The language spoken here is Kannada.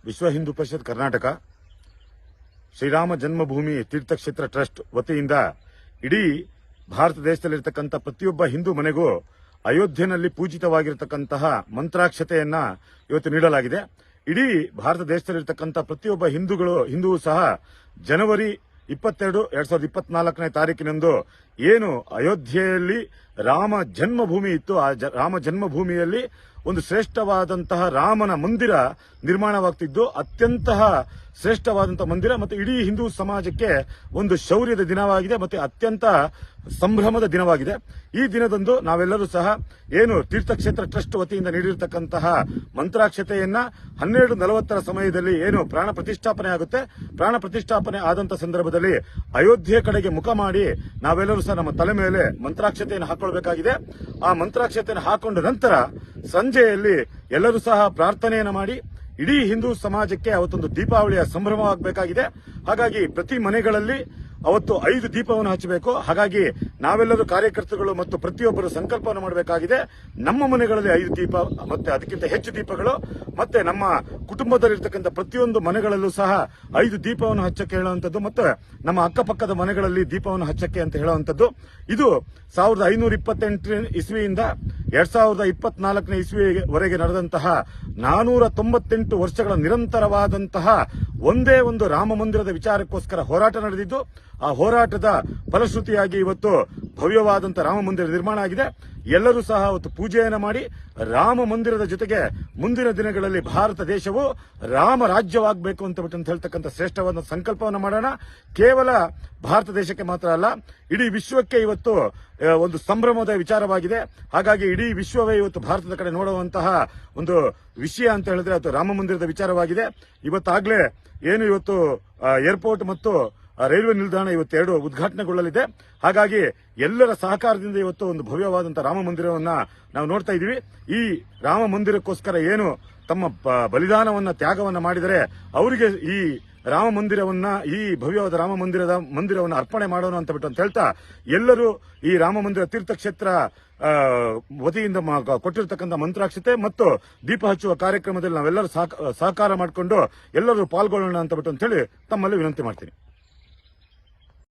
ವಿಶ್ವ ಹಿಂದೂ ಪರಿಷತ್ ಕರ್ನಾಟಕ ಶ್ರೀರಾಮ ಜನ್ಮಭೂಮಿ ತೀರ್ಥಕ್ಷೇತ್ರ ಟ್ರಸ್ಟ್ ವತಿಯಿಂದ ಇಡೀ ಭಾರತ ದೇಶದಲ್ಲಿರತಕ್ಕಂಥ ಪ್ರತಿಯೊಬ್ಬ ಹಿಂದೂ ಮನೆಗೂ ಅಯೋಧ್ಯೆಯಲ್ಲಿ ಪೂಜಿತವಾಗಿರತಕ್ಕಂತಹ ಮಂತ್ರಾಕ್ಷತೆಯನ್ನ ಇವತ್ತು ನೀಡಲಾಗಿದೆ. ಇಡೀ ಭಾರತ ದೇಶದಲ್ಲಿರತಕ್ಕಂಥ ಪ್ರತಿಯೊಬ್ಬ ಹಿಂದೂ ಸಹ ಜನವರಿ 22, 2024ನೇ ತಾರೀಕಿನಂದು ಏನು ಅಯೋಧ್ಯೆಯಲ್ಲಿ ರಾಮ ಜನ್ಮಭೂಮಿ ಇತ್ತು, ಆ ರಾಮ ಜನ್ಮಭೂಮಿಯಲ್ಲಿ ಒಂದು ಶ್ರೇಷ್ಠವಾದಂತಹ ರಾಮನ ಮಂದಿರ ನಿರ್ಮಾಣವಾಗ್ತಿದ್ದು, ಅತ್ಯಂತ ಶ್ರೇಷ್ಠವಾದಂತಹ ಮಂದಿರ ಮತ್ತು ಇಡೀ ಹಿಂದೂ ಸಮಾಜಕ್ಕೆ ಒಂದು ಶೌರ್ಯದ ದಿನವಾಗಿದೆ ಮತ್ತು ಅತ್ಯಂತ ಸಂಭ್ರಮದ ದಿನವಾಗಿದೆ. ಈ ದಿನದಂದು ನಾವೆಲ್ಲರೂ ಸಹ ಏನು ತೀರ್ಥಕ್ಷೇತ್ರ ಟ್ರಸ್ಟ್ ವತಿಯಿಂದ ನೀಡಿರತಕ್ಕಂತಹ ಮಂತ್ರಾಕ್ಷತೆಯನ್ನ 12:40 ಸಮಯದಲ್ಲಿ ಏನು ಪ್ರಾಣ ಪ್ರತಿಷ್ಠಾಪನೆ ಆಗುತ್ತೆ, ಪ್ರಾಣ ಪ್ರತಿಷ್ಠಾಪನೆ ಆದಂತ ಸಂದರ್ಭದಲ್ಲಿ ಅಯೋಧ್ಯೆ ಕಡೆಗೆ ಮುಖ ಮಾಡಿ ನಾವೆಲ್ಲರೂ ಸಹ ನಮ್ಮ ತಲೆ ಮೇಲೆ ಮಂತ್ರಾಕ್ಷತೆಯನ್ನು ಹಾಕೊಳ್ಬೇಕಾಗಿದೆ. ಆ ಮಂತ್ರಾಕ್ಷತೆಯನ್ನು ಹಾಕೊಂಡ ನಂತರ ಸಂಜೆಯಲ್ಲಿ ಎಲ್ಲರೂ ಸಹ ಪ್ರಾರ್ಥನೆಯನ್ನು ಮಾಡಿ ಇಡೀ ಹಿಂದೂ ಸಮಾಜಕ್ಕೆ ಅವತ್ತೊಂದು ದೀಪಾವಳಿಯ ಸಂಭ್ರಮವಾಗಬೇಕಾಗಿದೆ. ಹಾಗಾಗಿ ಪ್ರತಿ ಮನೆಗಳಲ್ಲಿ ಅವತ್ತು 5 ದೀಪವನ್ನು ಹಚ್ಚಬೇಕು. ಹಾಗಾಗಿ ನಾವೆಲ್ಲರೂ ಕಾರ್ಯಕರ್ತರುಗಳು ಮತ್ತು ಪ್ರತಿಯೊಬ್ಬರು ಸಂಕಲ್ಪವನ್ನು ಮಾಡಬೇಕಾಗಿದೆ. ನಮ್ಮ ಮನೆಗಳಲ್ಲಿ 5 ದೀಪ ಮತ್ತೆ ಅದಕ್ಕಿಂತ ಹೆಚ್ಚು ದೀಪಗಳು ಮತ್ತೆ ನಮ್ಮ ಕುಟುಂಬದಲ್ಲಿರ್ತಕ್ಕಂಥ ಪ್ರತಿಯೊಂದು ಮನೆಗಳಲ್ಲೂ ಸಹ 5 ದೀಪವನ್ನು ಹಚ್ಚಕ್ಕೆ ಹೇಳುವಂತದ್ದು ಮತ್ತು ನಮ್ಮ ಅಕ್ಕಪಕ್ಕದ ಮನೆಗಳಲ್ಲಿ ದೀಪವನ್ನು ಹಚ್ಚಕ್ಕೆ ಅಂತ ಹೇಳುವಂತದ್ದು. ಇದು 1528 ಇಸ್ವಿಯಿಂದ 2024ನೇ ಇಸ್ವಿವರೆಗೆ ನಡೆದಂತಹ 498 ವರ್ಷಗಳ ನಿರಂತರವಾದಂತಹ ಒಂದೇ ಒಂದು ರಾಮ ಮಂದಿರದ ವಿಚಾರಕ್ಕೋಸ್ಕರ ಹೋರಾಟ ನಡೆದಿದ್ದು, ಆ ಹೋರಾಟದ ಫಲಶ್ರುತಿಯಾಗಿ ಇವತ್ತು ಭವ್ಯವಾದಂತಹ ರಾಮ ಮಂದಿರ ನಿರ್ಮಾಣ ಆಗಿದೆ. ಎಲ್ಲರೂ ಸಹ ಅವತ್ತು ಪೂಜೆಯನ್ನ ಮಾಡಿ ರಾಮ ಮಂದಿರದ ಜೊತೆಗೆ ಮುಂದಿನ ದಿನಗಳಲ್ಲಿ ಭಾರತ ದೇಶವು ರಾಮ ರಾಜ್ಯವಾಗಬೇಕು ಅಂತ ಹೇಳ್ತಕ್ಕಂಥ ಶ್ರೇಷ್ಠವಾದ ಸಂಕಲ್ಪವನ್ನು ಮಾಡೋಣ. ಕೇವಲ ಭಾರತ ದೇಶಕ್ಕೆ ಮಾತ್ರ ಅಲ್ಲ, ಇಡೀ ವಿಶ್ವಕ್ಕೆ ಇವತ್ತು ಒಂದು ಸಂಭ್ರಮದ ವಿಚಾರವಾಗಿದೆ. ಹಾಗಾಗಿ ಇಡೀ ವಿಶ್ವವೇ ಇವತ್ತು ಭಾರತದ ಕಡೆ ನೋಡುವಂತಹ ಒಂದು ವಿಷಯ ಅಂತ ಹೇಳಿದ್ರೆ ಅದು ರಾಮ ಮಂದಿರದ ವಿಚಾರವಾಗಿದೆ. ಇವತ್ತಾಗ್ಲೇ ಏನು ಇವತ್ತು ಏರ್ಪೋರ್ಟ್ ಮತ್ತು ರೈಲ್ವೆ ನಿಲ್ದಾಣ ಇವತ್ತು 2 ಉದ್ಘಾಟನೆಗೊಳ್ಳಲಿದೆ. ಹಾಗಾಗಿ ಎಲ್ಲರ ಸಹಕಾರದಿಂದ ಇವತ್ತು ಒಂದು ಭವ್ಯವಾದಂತಹ ರಾಮ ಮಂದಿರವನ್ನ ನಾವು ನೋಡ್ತಾ ಇದೀವಿ. ಈ ರಾಮ ಮಂದಿರಕ್ಕೋಸ್ಕರ ಏನು ತಮ್ಮ ಬಲಿದಾನವನ್ನ ತ್ಯಾಗವನ್ನ ಮಾಡಿದರೆ ಅವರಿಗೆ ಈ ರಾಮ ಮಂದಿರವನ್ನ, ಈ ಭವ್ಯವಾದ ರಾಮ ಮಂದಿರವನ್ನ ಅರ್ಪಣೆ ಮಾಡೋಣ ಅಂತ ಹೇಳ್ತಾ ಎಲ್ಲರೂ ಈ ರಾಮ ಮಂದಿರ ತೀರ್ಥಕ್ಷೇತ್ರ ವತಿಯಿಂದ ಕೊಟ್ಟಿರತಕ್ಕಂಥ ಮಂತ್ರಾಕ್ಷತೆ ಮತ್ತು ದೀಪ ಹಚ್ಚುವ ಕಾರ್ಯಕ್ರಮದಲ್ಲಿ ನಾವೆಲ್ಲರೂ ಸಹಕಾರ ಮಾಡಿಕೊಂಡು ಎಲ್ಲರೂ ಪಾಲ್ಗೊಳ್ಳೋಣ ಅಂತ ಹೇಳಿ ತಮ್ಮಲ್ಲಿ ವಿನಂತಿ ಮಾಡ್ತೀನಿ.